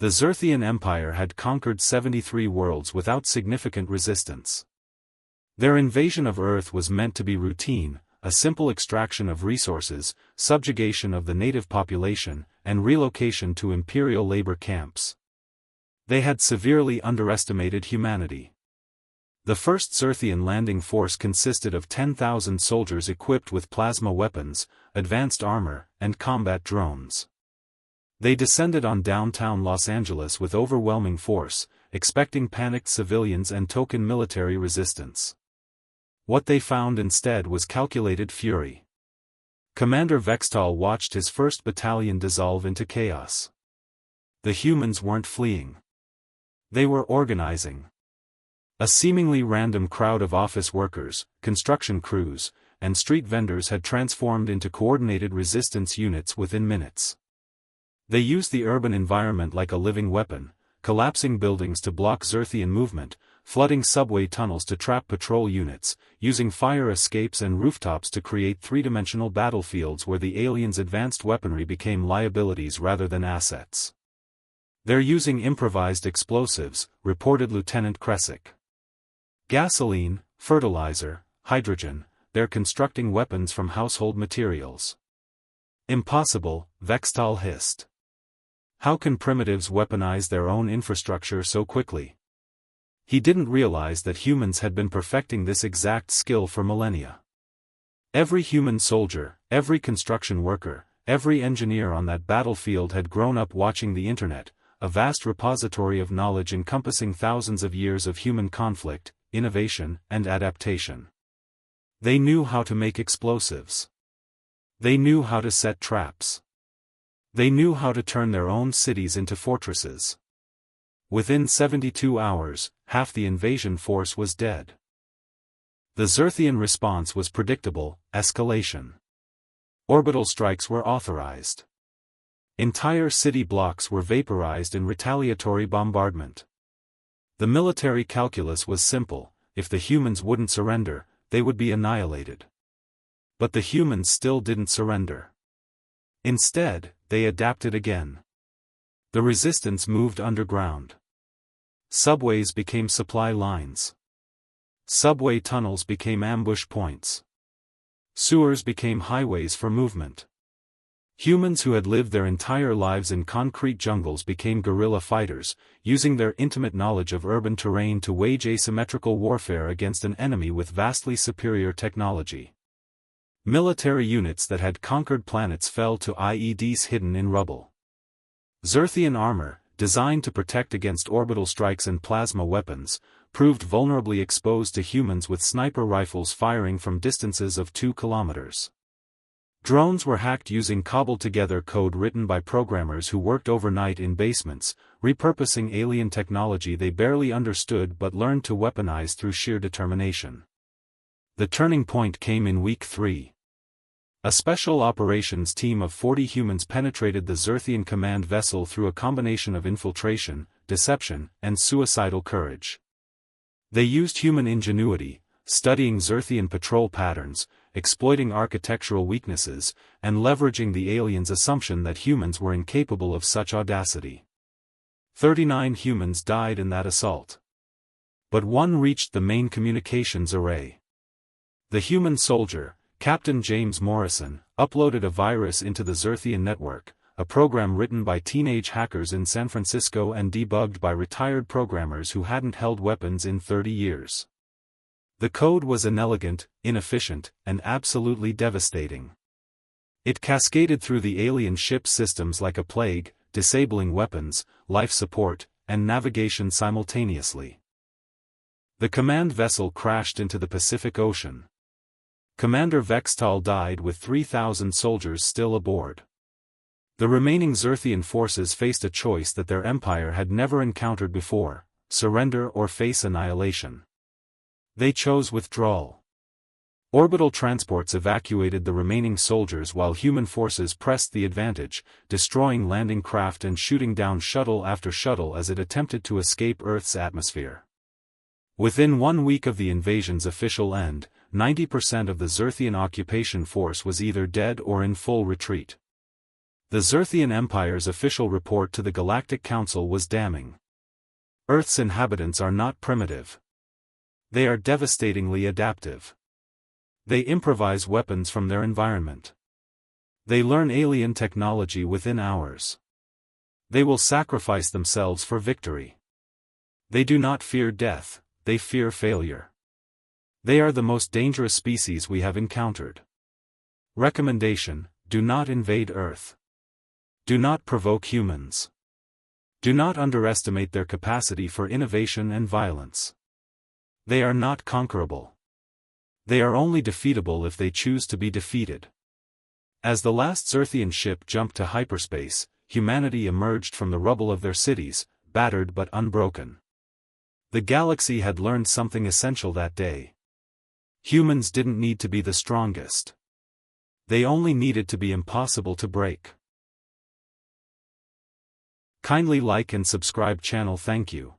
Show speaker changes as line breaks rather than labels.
The Xerthian Empire had conquered 73 worlds without significant resistance. Their invasion of Earth was meant to be routine, a simple extraction of resources, subjugation of the native population, and relocation to imperial labor camps. They had severely underestimated humanity. The first Xerthian landing force consisted of 10,000 soldiers equipped with plasma weapons, advanced armor, and combat drones. They descended on downtown Los Angeles with overwhelming force, expecting panicked civilians and token military resistance. What they found instead was calculated fury. Commander Vextal watched his first battalion dissolve into chaos. The humans weren't fleeing. They were organizing. A seemingly random crowd of office workers, construction crews, and street vendors had transformed into coordinated resistance units within minutes. They used the urban environment like a living weapon, collapsing buildings to block Xerthian movement, flooding subway tunnels to trap patrol units, using fire escapes and rooftops to create three-dimensional battlefields where the aliens' advanced weaponry became liabilities rather than assets. They're using improvised explosives, reported Lieutenant Kresick. Gasoline, fertilizer, hydrogen, they're constructing weapons from household materials. Impossible, Vextal hissed. How can primitives weaponize their own infrastructure so quickly? He didn't realize that humans had been perfecting this exact skill for millennia. Every human soldier, every construction worker, every engineer on that battlefield had grown up watching the internet, a vast repository of knowledge encompassing thousands of years of human conflict, innovation, and adaptation. They knew how to make explosives. They knew how to set traps. They knew how to turn their own cities into fortresses. Within 72 hours, half the invasion force was dead. The Xerthian response was predictable: escalation. Orbital strikes were authorized. Entire city blocks were vaporized in retaliatory bombardment. The military calculus was simple: if the humans wouldn't surrender, they would be annihilated. But the humans still didn't surrender. Instead, they adapted again. The resistance moved underground. Subways became supply lines. Subway tunnels became ambush points. Sewers became highways for movement. Humans who had lived their entire lives in concrete jungles became guerrilla fighters, using their intimate knowledge of urban terrain to wage asymmetrical warfare against an enemy with vastly superior technology. Military units that had conquered planets fell to IEDs hidden in rubble. Xerthian armor, designed to protect against orbital strikes and plasma weapons, proved vulnerably exposed to humans with sniper rifles firing from distances of 2 kilometers. Drones were hacked using cobbled-together code written by programmers who worked overnight in basements, repurposing alien technology they barely understood but learned to weaponize through sheer determination. The turning point came in Week 3. A special operations team of 40 humans penetrated the Xerthian command vessel through a combination of infiltration, deception, and suicidal courage. They used human ingenuity, studying Xerthian patrol patterns, exploiting architectural weaknesses, and leveraging the aliens' assumption that humans were incapable of such audacity. 39 humans died in that assault. But one reached the main communications array. The human soldier, Captain James Morrison, uploaded a virus into the Xerthian network, a program written by teenage hackers in San Francisco and debugged by retired programmers who hadn't held weapons in 30 years. The code was inelegant, inefficient, and absolutely devastating. It cascaded through the alien ship systems like a plague, disabling weapons, life support, and navigation simultaneously. The command vessel crashed into the Pacific Ocean. Commander Vextal died with 3,000 soldiers still aboard. The remaining Xerthian forces faced a choice that their empire had never encountered before: surrender or face annihilation. They chose withdrawal. Orbital transports evacuated the remaining soldiers while human forces pressed the advantage, destroying landing craft and shooting down shuttle after shuttle as it attempted to escape Earth's atmosphere. Within 1 week of the invasion's official end, 90% of the Xerthian occupation force was either dead or in full retreat. The Xerthian Empire's official report to the Galactic Council was damning. Earth's inhabitants are not primitive. They are devastatingly adaptive. They improvise weapons from their environment. They learn alien technology within hours. They will sacrifice themselves for victory. They do not fear death, they fear failure. They are the most dangerous species we have encountered. Recommendation: do not invade Earth. Do not provoke humans. Do not underestimate their capacity for innovation and violence. They are not conquerable. They are only defeatable if they choose to be defeated. As the last Xerthian ship jumped to hyperspace, humanity emerged from the rubble of their cities, battered but unbroken. The galaxy had learned something essential that day. Humans didn't need to be the strongest. They only needed to be impossible to break. Kindly like and subscribe channel. Thank you.